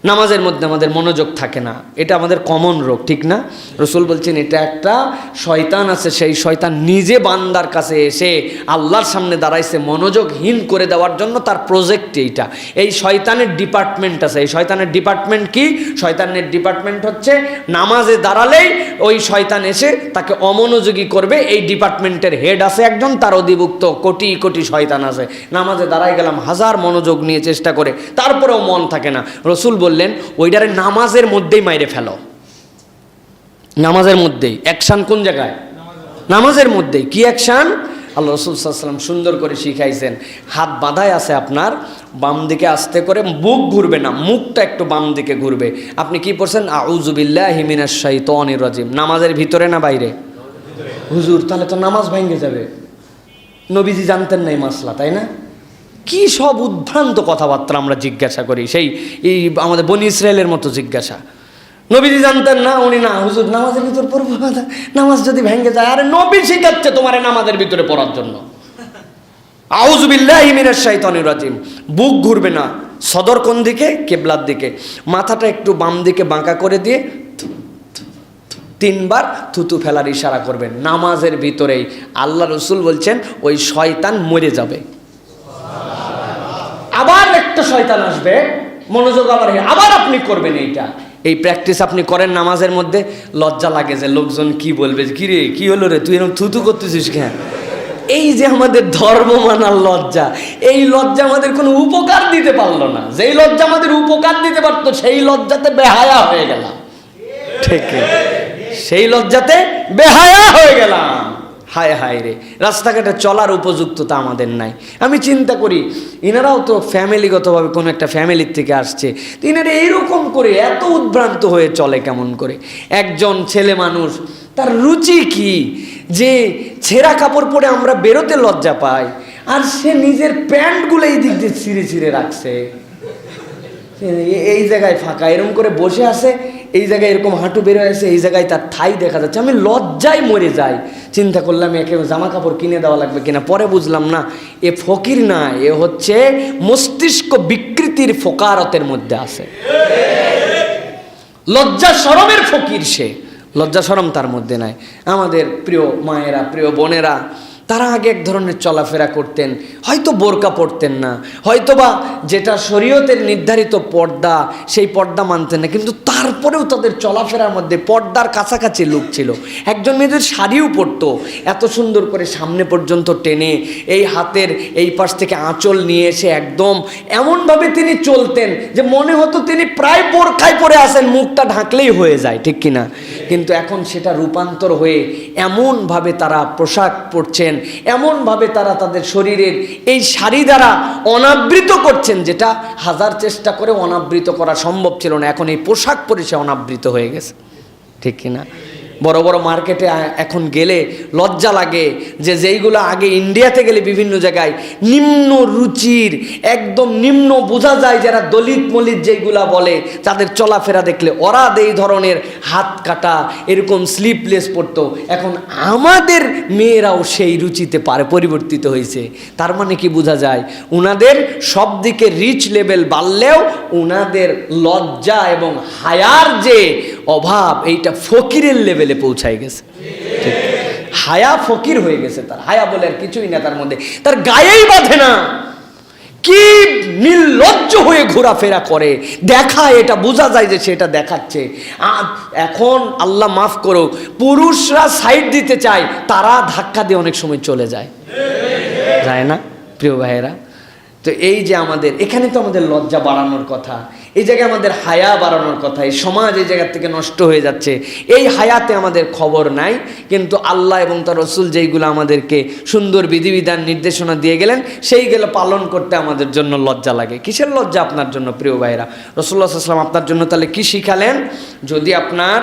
নামাজের মধ্যে আমাদের মনোযোগ থাকে না, এটা আমাদের কমন রোগ, ঠিক না? রসুল বলছেন এটা একটা শয়তান আছে, সেই শয়তান নিজে বান্দার কাছে এসে আল্লাহর সামনে দাঁড়াইছে মনোযোগহীন করে দেওয়ার জন্য। তার প্রজেক্ট এইটা। এই শয়তানের ডিপার্টমেন্ট আছে। এই শয়তানের ডিপার্টমেন্ট কি? শয়তানের ডিপার্টমেন্ট হচ্ছে নামাজে দাঁড়ালেই ওই শয়তান এসে তাকে অমনোযোগী করবে। এই ডিপার্টমেন্টের হেড আছে একজন, তার অধিভুক্ত কোটি কোটি শয়তান আছে। নামাজে দাঁড়াই গেলাম হাজার মনোযোগ নিয়ে চেষ্টা করে, তারপরেও মন থাকে না। রসুল বললেন ওইটারে নামাজের মধ্যেই মাইরে ফেলো। নামাজের মধ্যেই অ্যাকশন। কোন জায়গায়? নামাজের মধ্যেই। কি অ্যাকশন? আল্লাহ রসুল সাল্লাল্লাহু আলাইহি ওয়াসাল্লাম সুন্দর করে শিখাইছেন। হাত বাঁধাই আছে আপনার, বাম দিকে আস্তে করে, বুক ঘুরবে না, মুখটা একটু বাম দিকে ঘুরবে। আপনি কি পড়ছেন? আউযু বিল্লাহি মিনাশ শাইতানির রাজিম। নামাজের ভিতরে না বাইরে? হুজুর তাহলে তো নামাজ ভেঙে যাবে। নবীজি জানতেন না এই মাসলা, তাই না? কি সব উদ্ভ্রান্ত কথাবার্তা আমরা জিজ্ঞাসা করি, সেই এই আমাদের বনি ইসরায়েলের মতো জিজ্ঞাসা। নবীজি জানতেন না? উনি না, হুজুর নামাজের ভিতর পড়বো, নামাজ যদি ভেঙে যায়। আরে নবী শিখাচ্ছে তোমার নামাজের ভিতরে পড়ার জন্য। আউযু বিল্লাহি মিনাশ শাইতানির রাজিম। বুক ঘুরবে না। সদর কোন দিকে? কিবলার দিকে। মাথাটা একটু বাম দিকে বাঁকা করে দিয়ে 3 বার থুতু ফেলার ইশারা করবেন নামাজের ভিতরেই। আল্লাহ রসুল বলছেন ওই শয়তান মরে যাবে। আবার একটা শয়তান আসবে, মনোযোগ আবার আপনি করবেন এইটা। এই প্র্যাকটিস আপনি করেন নামাজের মধ্যে। লজ্জা লাগে যে লোকজন কি বলবে, কি রে কি হলো রে তুই এরকম থুতু করতেছিস কেন? এই যে আমাদের ধর্ম মানার লজ্জা, এই লজ্জা আমাদের কোনো উপকার দিতে পারলো না। যেই লজ্জা আমাদের উপকার দিতে পারতো সেই লজ্জাতে বেহায়া হয়ে গেলাম। ঠিক, সেই লজ্জাতে বেহায়া হয়ে গেলাম। হায় হায় রে, রাস্তাঘাটে চলার উপযুক্ততা আমাদের নাই। আমি চিন্তা করি ইনারাও তো ফ্যামিলিগতভাবে কোনো একটা ফ্যামিলির থেকে আসছে, ইনারা এইরকম করে এত উদ্ভ্রান্ত হয়ে চলে কেমন করে? একজন ছেলে মানুষ, তার রুচি কি যে ছেঁড়া কাপড় পরে আমরা বেরোতে লজ্জা পাই, আর সে নিজের প্যান্টগুলো এই দিক দিয়ে ছিঁড়ে ছিঁড়ে রাখছে। এই জায়গায় ফাঁকা এরকম করে বসে আছে, এই জায়গায় এরকম হাঁটু বের হয়েছে, এই জায়গায় তার থাই দেখা যাচ্ছে। আমি লজ্জায় মরে যাই। চিন্তা করলাম একে জামা কাপড় কিনে দেওয়া লাগবে কিনা। পরে বুঝলাম না, এ ফকির না, এ হচ্ছে মস্তিষ্ক বিকৃতির ফোকারতের মধ্যে আছে। লজ্জা শরমের ফকির সে, লজ্জা শরম তার মধ্যে নাই। আমাদের প্রিয় মায়েরা, প্রিয় বোনেরা, তারা আগে এক ধরনের চলাফেরা করতেন, হয়তো বোরকা পরতেন না, হয়তোবা যেটা শরীয়তের নির্ধারিত পর্দা সেই পর্দা মানতেন না, কিন্তু তারপরেও তাদের চলাফেরার মধ্যে পর্দার কাছাকাছি লুক ছিল। একজন মেয়েদের শাড়িও পরতো এত সুন্দর করে সামনে পর্যন্ত টেনে, এই হাতের এই পাশ থেকে আঁচল নিয়ে এসে একদম এমনভাবে তিনি চলতেন যে মনে হতো তিনি প্রায় বোরখায় পরে আসেন, মুখটা ঢাকলেই হয়ে যায়, ঠিক কিনা? কিন্তু এখন সেটা রূপান্তর হয়ে এমনভাবে তারা পোশাক পরছেন, এমনভাবে তারা তাদের শরীরের এই শাড়ি দ্বারা অনাবৃত করছেন, যেটা হাজার চেষ্টা করে অনাবৃত করা সম্ভব ছিল না। এখন এই পোশাক পরে সে অনাবৃত হয়ে গেছে, ঠিক কিনা? বড় বড় মার্কেটে এখন গেলে লজ্জা লাগে যে যেইগুলো আগে ইন্ডিয়াতে গেলে বিভিন্ন জায়গায় নিম্ন রুচির, একদম নিম্ন বোঝা যায় যারা দলিত মলিত যেইগুলা বলে, তাদের চলাফেরা দেখলে ওরা এই ধরনের হাত কাটা এরকম স্লিপলেস পরতো। এখন আমাদের মেয়েরাও সেই রুচিতে পরিবর্তিত হয়েছে। তার মানে কি বোঝা যায়? উনাদের সব দিকে রিচ লেভেল বাড়লেও উনাদের লজ্জা এবং হায়ার যে অভাব, এইটা ফকিরের লেভেলে পৌঁছায় গেছে। হায়া ফকির হয়ে গেছে তার। হায়া বলে আর কিছুই না তার মধ্যে, তার গায়েই বাঁধে না। কি নির্লজ্জ হয়ে ঘোরাফেরা করে, দেখায়, এটা বোঝা যায় যে সেটা দেখাচ্ছে। এখন আল্লাহ মাফ করো, পুরুষরা সাইড দিতে চায়, তারা ধাক্কা দিয়ে অনেক সময় চলে যায়, যায় না প্রিয় ভাইয়েরা? তো এই যে আমাদের এখানে তো আমাদের লজ্জা বাড়ানোর কথা, এই জায়গায় আমাদের হায়া বাড়ানোর কথা। এই সমাজ এই জায়গা থেকে নষ্ট হয়ে যাচ্ছে, এই হায়াতে আমাদের খবর নাই। কিন্তু আল্লাহ এবং তার রসুল যেইগুলো আমাদেরকে সুন্দর বিধিবিধান নির্দেশনা দিয়ে গেলেন, সেইগুলো পালন করতে আমাদের জন্য লজ্জা লাগে। কিসের লজ্জা আপনার জন্য প্রিয় ভাইরা? রাসূলুল্লাহ সাল্লাল্লাহু আলাইহি ওয়াসাল্লাম আপনার জন্য তাহলে কি শিখালেন? যদি আপনার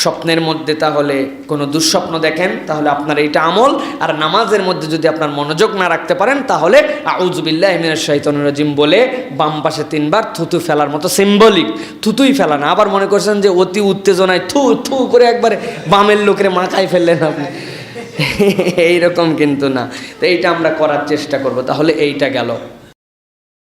স্বপ্নের মধ্যে তাহলে কোনো দুঃস্বপ্ন দেখেন, তাহলে আপনার এইটা আমল। আর নামাজের মধ্যে যদি আপনার মনোযোগ না রাখতে পারেন, তাহলে আউযু বিল্লাহি মিনাশ শাইতানির রাজিম বলে বাম পাশে 3 বার থুতু ফেলার মতো, সিম্বলিক থুতুই ফেলা না। আবার মনে করছেন যে অতি উত্তেজনায় থু থু করে একবারে বামের লোকের মাথায় ফেললেন আপনি, এইরকম কিন্তু না। তো এইটা আমরা করার চেষ্টা করব। তাহলে এইটা গেল।